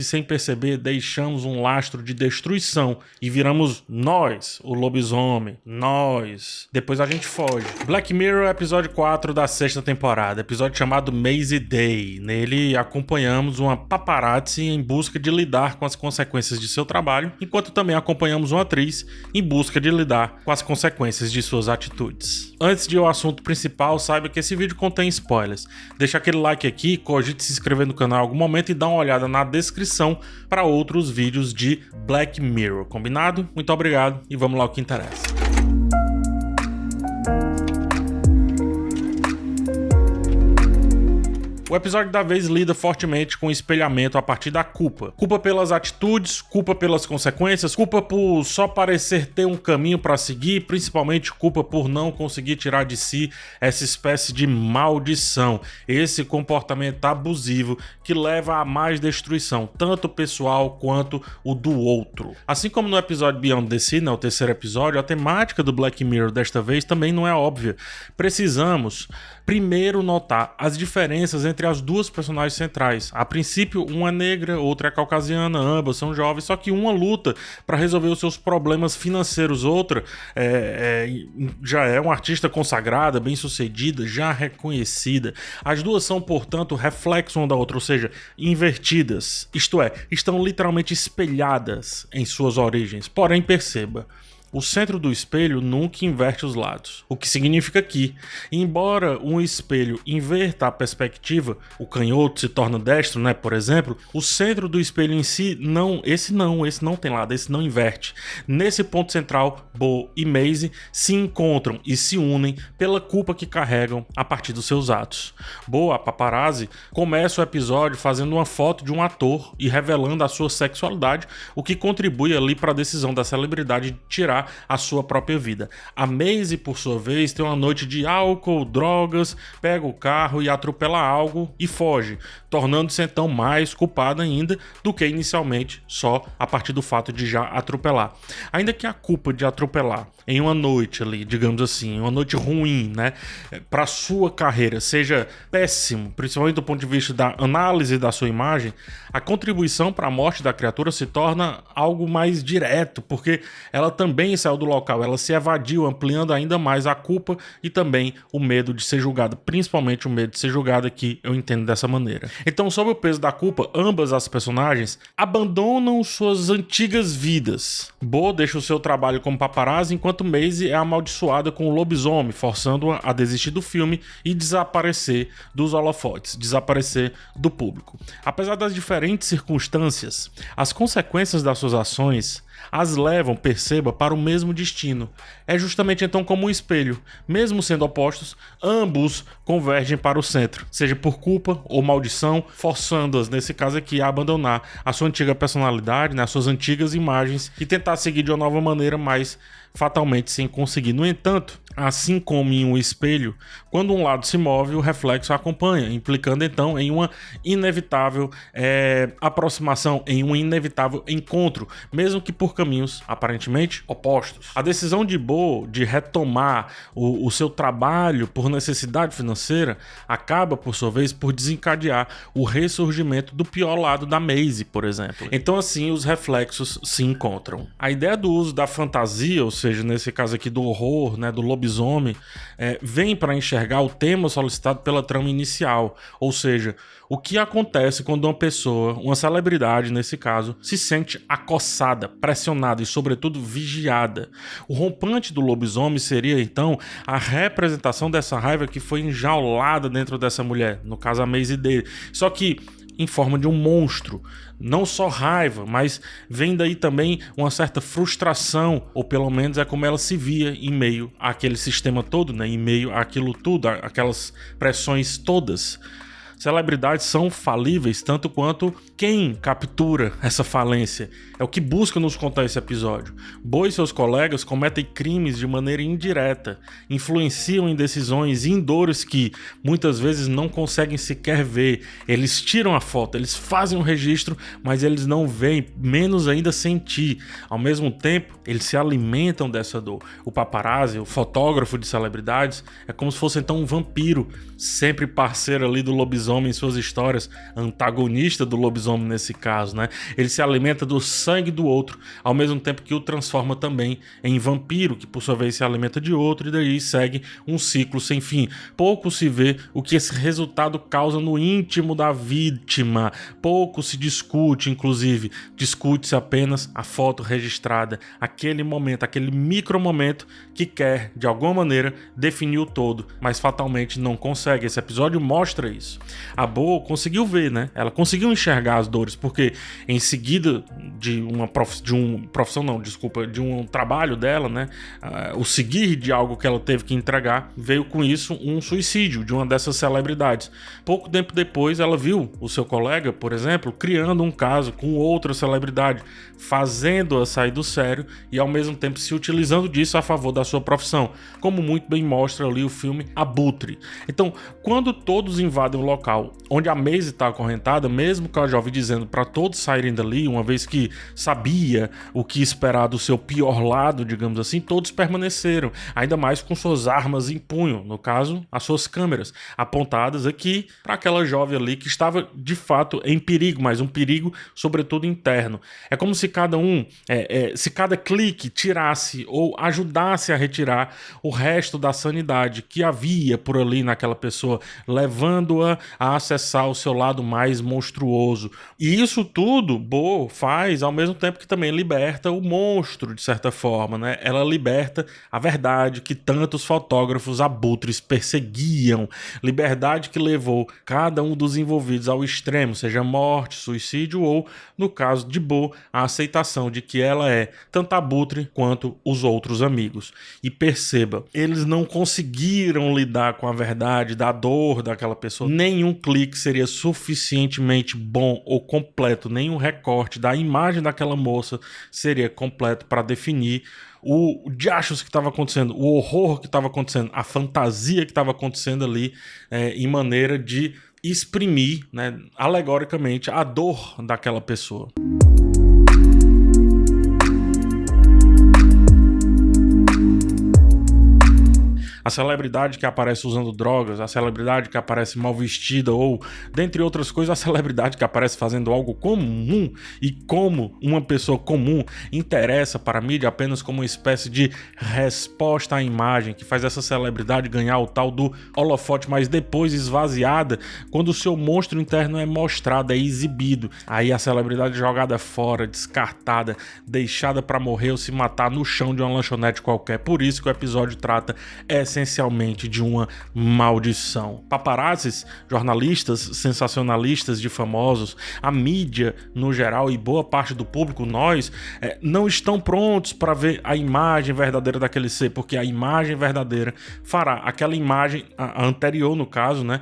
e sem perceber deixamos um lastro de destruição e viramos nós, o lobisomem, nós. Depois a gente foge. Black Mirror, episódio 4 da 6ª temporada, episódio chamado Maisie Day. Nele acompanhamos uma paparazzi em busca de lidar com as consequências de seu trabalho, enquanto também acompanhamos uma atriz em busca de lidar com as consequências de suas atitudes. Antes de ir ao assunto principal, saiba que esse vídeo contém spoilers. Deixa aquele like aqui, cogite se inscrever no canal em algum momento e dá uma olhada na descrição para outros vídeos de Black Mirror, combinado? Muito obrigado e vamos lá ao que interessa. O episódio da vez lida fortemente com o espelhamento a partir da culpa. Culpa pelas atitudes, culpa pelas consequências, culpa por só parecer ter um caminho para seguir, principalmente culpa por não conseguir tirar de si essa espécie de maldição, esse comportamento abusivo que leva a mais destruição, tanto pessoal quanto o do outro. Assim como no episódio Beyond the Sea, o terceiro episódio, a temática do Black Mirror desta vez também não é óbvia. Precisamos primeiro notar as diferenças entre as duas personagens centrais. A princípio, uma é negra, outra é caucasiana, ambas são jovens, só que uma luta para resolver os seus problemas financeiros, outra já é uma artista consagrada, bem-sucedida, já reconhecida. As duas são, portanto, reflexo uma da outra, ou seja, invertidas, isto é, estão literalmente espelhadas em suas origens. Porém, perceba, o centro do espelho nunca inverte os lados, o que significa que, embora um espelho inverta a perspectiva, o canhoto se torna destro, por exemplo, o centro do espelho em si esse não tem lado, esse não inverte. Nesse ponto central, Bo e Maisie se encontram e se unem pela culpa que carregam a partir dos seus atos. Bo, a paparazzi, começa o episódio fazendo uma foto de um ator e revelando a sua sexualidade, o que contribui ali para a decisão da celebridade de tirar a sua própria vida. A Maisie, por sua vez, tem uma noite de álcool, drogas, pega o carro e atropela algo e foge, tornando-se então mais culpada ainda do que inicialmente só a partir do fato de já atropelar. Ainda que a culpa de atropelar em uma noite ali, digamos assim, uma noite ruim, para sua carreira seja péssimo, principalmente do ponto de vista da análise da sua imagem, a contribuição para a morte da criatura se torna algo mais direto, porque ela também saiu do local, ela se evadiu, ampliando ainda mais a culpa e também o medo de ser julgada, principalmente o medo de ser julgada, que eu entendo dessa maneira. Então, sob o peso da culpa, ambas as personagens abandonam suas antigas vidas. Bo deixa o seu trabalho como paparazzi, enquanto Maisie é amaldiçoada com o lobisomem, forçando-a a desistir do filme e desaparecer dos holofotes, desaparecer do público. Apesar das diferentes circunstâncias, as consequências das suas ações as levam, perceba, para o mesmo destino. É justamente então como um espelho. Mesmo sendo opostos, ambos convergem para o centro, seja por culpa ou maldição, forçando-as, nesse caso aqui, a abandonar a sua antiga personalidade, as suas antigas imagens e tentar seguir de uma nova maneira, mas fatalmente sem conseguir. No entanto, assim como em um espelho, quando um lado se move, o reflexo acompanha, implicando então em uma inevitável aproximação, em um inevitável encontro, mesmo que por caminhos aparentemente opostos. A decisão de Bo de retomar o seu trabalho por necessidade financeira acaba, por sua vez, por desencadear o ressurgimento do pior lado da Maisie, por exemplo. Então, assim, os reflexos se encontram. A ideia do uso da fantasia, ou seja, nesse caso aqui do horror, do lobisomem, vem para enxergar o tema solicitado pela trama inicial, ou seja, o que acontece quando uma pessoa, uma celebridade nesse caso, se sente acossada, pressionada e sobretudo vigiada. O rompante do lobisomem seria então a representação dessa raiva que foi enjaulada dentro dessa mulher, no caso a Maisie dele, só que em forma de um monstro. Não só raiva, mas vem daí também uma certa frustração, ou pelo menos é como ela se via em meio àquele sistema todo, em meio àquilo tudo, aquelas pressões todas. Celebridades são falíveis tanto quanto quem captura essa falência. É o que busca nos contar esse episódio. Bo e seus colegas cometem crimes de maneira indireta, influenciam em decisões e em dores que muitas vezes não conseguem sequer ver. Eles tiram a foto, eles fazem um registro, mas eles não veem, menos ainda sentir. Ao mesmo tempo, eles se alimentam dessa dor. O paparazzi, o fotógrafo de celebridades, é como se fosse então um vampiro, sempre parceiro ali do lobisomem, lobisomem em suas histórias, antagonista do lobisomem nesse caso, né? Ele se alimenta do sangue do outro, ao mesmo tempo que o transforma também em vampiro, que por sua vez se alimenta de outro, e daí segue um ciclo sem fim. Pouco se vê o que esse resultado causa no íntimo da vítima, pouco se discute, inclusive, discute-se apenas a foto registrada, aquele momento, aquele micro momento que quer, de alguma maneira, definir o todo, mas fatalmente não consegue. Esse episódio mostra isso. A Bo conseguiu ver, né? Ela conseguiu enxergar as dores, porque em seguida de um trabalho dela, né? O seguir de algo que ela teve que entregar, veio com isso um suicídio de uma dessas celebridades. Pouco tempo depois, ela viu o seu colega, por exemplo, criando um caso com outra celebridade, fazendo-a sair do sério e ao mesmo tempo se utilizando disso a favor da sua profissão, como muito bem mostra ali o filme Abutre. Então, quando todos invadem o local onde a Maisie está acorrentada, mesmo com a jovem dizendo para todos saírem dali, uma vez que sabia o que esperar do seu pior lado, digamos assim, todos permaneceram, ainda mais com suas armas em punho, no caso, as suas câmeras, apontadas aqui para aquela jovem ali que estava de fato em perigo, mas um perigo sobretudo interno. É como se se cada clique tirasse ou ajudasse a retirar o resto da sanidade que havia por ali naquela pessoa, levando-a a acessar o seu lado mais monstruoso. E isso tudo Bo faz ao mesmo tempo que também liberta o monstro, de certa forma, né? Ela liberta a verdade que tantos fotógrafos abutres perseguiam, liberdade que levou cada um dos envolvidos ao extremo, seja morte, suicídio ou, no caso de Bo, a aceitação de que ela é tanto abutre quanto os outros amigos. E perceba, eles não conseguiram lidar com a verdade da dor daquela pessoa. Nenhum clique seria suficientemente bom ou completo, nenhum recorte da imagem daquela moça seria completo para definir o diachos que estava acontecendo, o horror que estava acontecendo, a fantasia que estava acontecendo ali, em maneira de exprimir, né, alegoricamente a dor daquela pessoa. A celebridade que aparece usando drogas, a celebridade que aparece mal vestida ou, dentre outras coisas, a celebridade que aparece fazendo algo comum e como uma pessoa comum interessa para a mídia apenas como uma espécie de resposta à imagem que faz essa celebridade ganhar o tal do holofote, mas depois esvaziada quando o seu monstro interno é mostrado, é exibido. Aí a celebridade é jogada fora, descartada, deixada para morrer ou se matar no chão de uma lanchonete qualquer. Por isso que o episódio trata essencialmente de uma maldição. Paparazzis, jornalistas sensacionalistas de famosos, a mídia no geral e boa parte do público, nós, não estão prontos para ver a imagem verdadeira daquele ser, porque a imagem verdadeira fará aquela imagem, a anterior no caso, né,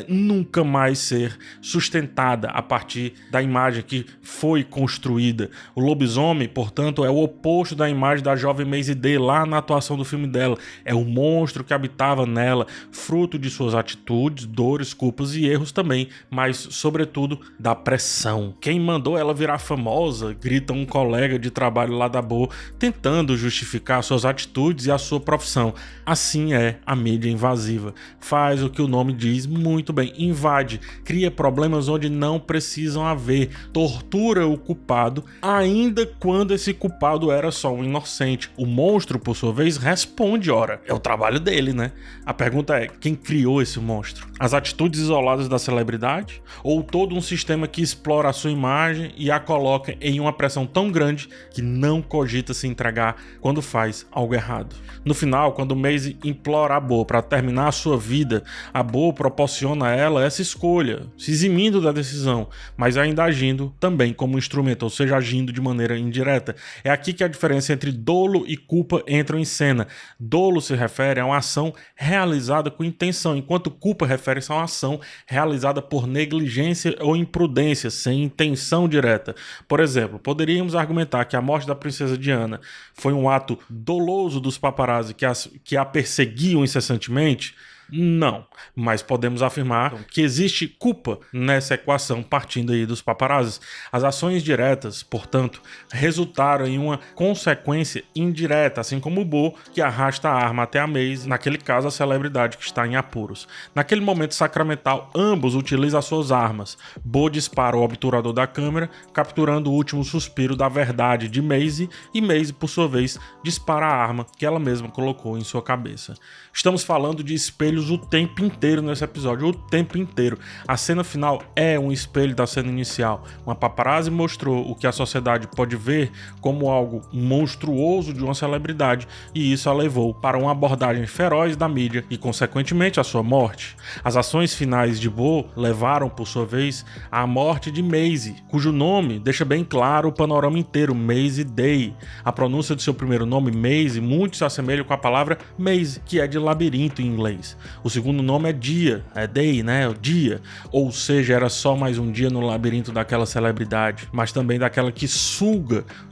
nunca mais ser sustentada a partir da imagem que foi construída. O lobisomem, portanto, é o oposto da imagem da jovem Maisie Day lá na atuação do filme dela. É o monstro que habitava nela, fruto de suas atitudes, dores, culpas e erros também, mas sobretudo da pressão. Quem mandou ela virar famosa? Grita um colega de trabalho lá da Bo, tentando justificar suas atitudes e a sua profissão. Assim é a mídia invasiva. Faz o que o nome diz muito bem, invade, cria problemas onde não precisam haver, tortura o culpado, ainda quando esse culpado era só um inocente. O monstro, por sua vez, responde, ora, é o trabalho dele, né? A pergunta é, quem criou esse monstro? As atitudes isoladas da celebridade? Ou todo um sistema que explora a sua imagem e a coloca em uma pressão tão grande que não cogita se entregar quando faz algo errado? No final, quando Maisie implora a Bo para terminar a sua vida, a Bo proporciona a ela essa escolha, se eximindo da decisão, mas ainda agindo também como instrumento, ou seja, agindo de maneira indireta. É aqui que a diferença entre dolo e culpa entram em cena. Dolo se refere a uma ação realizada com intenção, enquanto culpa refere-se a uma ação realizada por negligência ou imprudência, sem intenção direta. Por exemplo, poderíamos argumentar que a morte da princesa Diana foi um ato doloso dos paparazzi que a perseguiam incessantemente? Não, mas podemos afirmar que existe culpa nessa equação partindo aí dos paparazzis. As ações diretas, portanto, resultaram em uma consequência indireta, assim como o Bo, que arrasta a arma até a Maisie, naquele caso a celebridade que está em apuros. Naquele momento sacramental, ambos utilizam as suas armas. Bo dispara o obturador da câmera, capturando o último suspiro da verdade de Maisie, e Maisie, por sua vez, dispara a arma que ela mesma colocou em sua cabeça. Estamos falando de espelhos o tempo inteiro nesse episódio, o tempo inteiro. A cena final é um espelho da cena inicial. Uma paparazzi mostrou o que a sociedade pode ver como algo monstruoso de uma celebridade, e isso a levou para uma abordagem feroz da mídia e, consequentemente, a sua morte. As ações finais de Bo levaram, por sua vez, à morte de Maisie, cujo nome deixa bem claro o panorama inteiro, Maisie Day. A pronúncia de seu primeiro nome, Maisie, muito se assemelha com a palavra maze, que é de labirinto em inglês. O segundo nome é dia, é day, né? O dia. Ou seja, era só mais um dia no labirinto daquela celebridade, mas também daquela que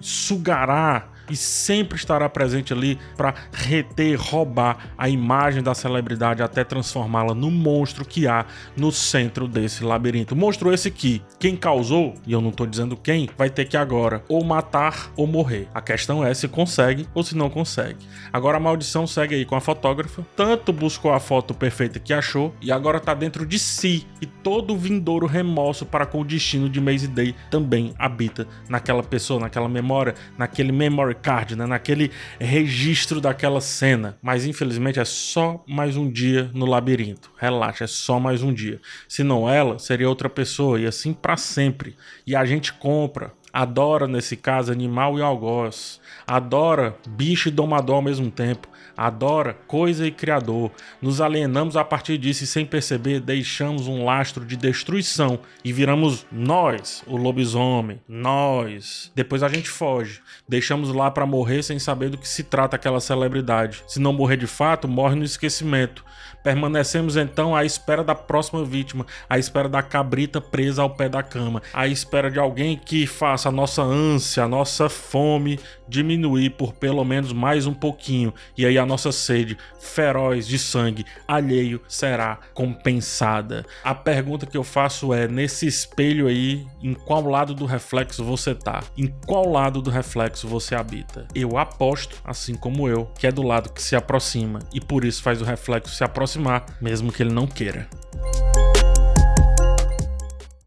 sugará e sempre estará presente ali para reter, roubar a imagem da celebridade até transformá-la no monstro que há no centro desse labirinto. Monstro esse que quem causou, e eu não tô dizendo quem, vai ter que agora ou matar ou morrer. A questão é se consegue ou se não consegue. Agora a maldição segue aí com a fotógrafa, tanto buscou a foto perfeita que achou e agora tá dentro de si, e todo o vindouro remorso para com o destino de Maisie Day também habita naquela pessoa, naquela memória, naquele memory card, né? Naquele registro daquela cena. Mas infelizmente é só mais um dia no labirinto. Relaxa, é só mais um dia. Se não ela, seria outra pessoa, e assim pra sempre. E a gente compra, adora nesse caso animal e algoz, adora bicho e domador ao mesmo tempo, adora coisa e criador. Nos alienamos a partir disso e, sem perceber, deixamos um lastro de destruição e viramos nós, o lobisomem, nós. Depois a gente foge, deixamos lá pra morrer sem saber do que se trata aquela celebridade. Se não morrer de fato, morre no esquecimento. Permanecemos então à espera da próxima vítima, à espera da cabrita presa ao pé da cama, à espera de alguém que faça a nossa ânsia, a nossa fome diminuir por pelo menos mais um pouquinho, e aí a nossa sede feroz de sangue alheio será compensada. A pergunta que eu faço é, nesse espelho aí, em qual lado do reflexo você tá? Em qual lado do reflexo você habita? Eu aposto, assim como eu, que é do lado que se aproxima, e por isso faz o reflexo se aproximar, mesmo que ele não queira.